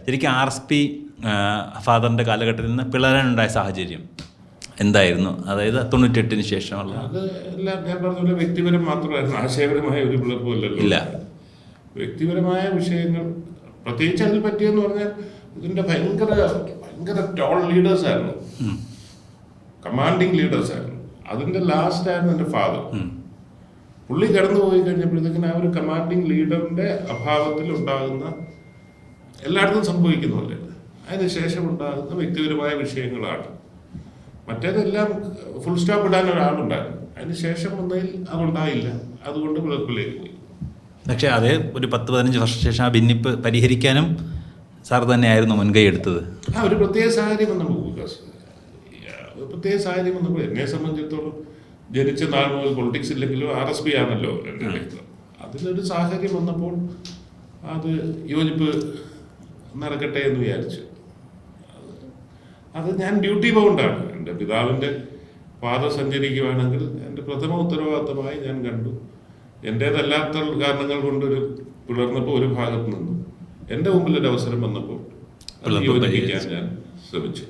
ശരിക്കും RSP ഫാദറിൻ്റെ കാലഘട്ടത്തിൽ നിന്ന് പിളരാനുണ്ടായ സാഹചര്യം എന്തായിരുന്നു? അതായത് 98-ന് ശേഷമുള്ള അത് എല്ലാം ഞാൻ പറഞ്ഞ വ്യക്തിപരം മാത്രമായിരുന്നു, ആശയപരമായ ഒരു പിളർപ്പുമല്ലല്ലോ. ഇല്ല, വ്യക്തിപരമായ വിഷയങ്ങൾ പ്രത്യേകിച്ച് അതിൽ പറ്റിയെന്ന് പറഞ്ഞാൽ ഇതിൻ്റെ ഭയങ്കര ടോൾ ലീഡേഴ്സായിരുന്നു, കമാൻഡിങ് ലീഡേഴ്സായിരുന്നു. അതിൻ്റെ ലാസ്റ്റായിരുന്നു എൻ്റെ ഫാദർ. പുള്ളി കടന്നു പോയി കഴിഞ്ഞപ്പോഴത്തേക്കിന് ആ ഒരു കമാൻഡിങ് ലീഡറിൻ്റെ അഭാവത്തിൽ ഉണ്ടാകുന്ന എല്ലായിടത്തും സംഭവിക്കുന്നുണ്ട്. അതിനുശേഷം ഉണ്ടാകുന്ന വ്യക്തിപരമായ വിഷയങ്ങളാണ്. മറ്റേതെല്ലാം ഫുൾ സ്റ്റോപ്പ് ഇടാൻ ഒരാളുണ്ടായിരുന്നു. അതിനുശേഷം ഒന്നതിൽ അതുണ്ടായില്ല, അതുകൊണ്ട് പിളർപ്പിലേക്ക് പോയി. പക്ഷേ അതേ ഒരു 10-15 വർഷം ശേഷം ആ ഭിന്നിപ്പ് പരിഹരിക്കാനും സാർ തന്നെയായിരുന്നു മുൻകൈ എടുത്തത്. ഒരു പ്രത്യേക സാഹചര്യം വന്നപ്പോൾ എന്നെ സംബന്ധിച്ചിടത്തോളം ജനിച്ച നാൾ മുതൽ പൊളിറ്റിക്സ് ഇല്ലെങ്കിലും RSP ആണല്ലോ എൻ്റെ രക്തം. അതിലൊരു സാഹചര്യം വന്നപ്പോൾ അത് യോജിപ്പ് നടക്കട്ടെ എന്ന് വിചാരിച്ചു. അത് ഞാൻ ഡ്യൂട്ടി ബൗണ്ടാണ്. എൻ്റെ പിതാവിൻ്റെ പാത സഞ്ചരിക്കുകയാണെങ്കിൽ എൻ്റെ പ്രഥമ ഉത്തരവാദിത്തമായി ഞാൻ കണ്ടു. എൻ്റേതല്ലാത്ത കാരണങ്ങൾ കൊണ്ടൊരു പിളർന്നപ്പോൾ ഒരു ഭാഗത്ത് നിന്നു എൻ്റെ മുമ്പിൽ ഒരു അവസരം വന്നപ്പോൾ അത് യോജിപ്പിക്കാൻ ഞാൻ ശ്രമിച്ചു.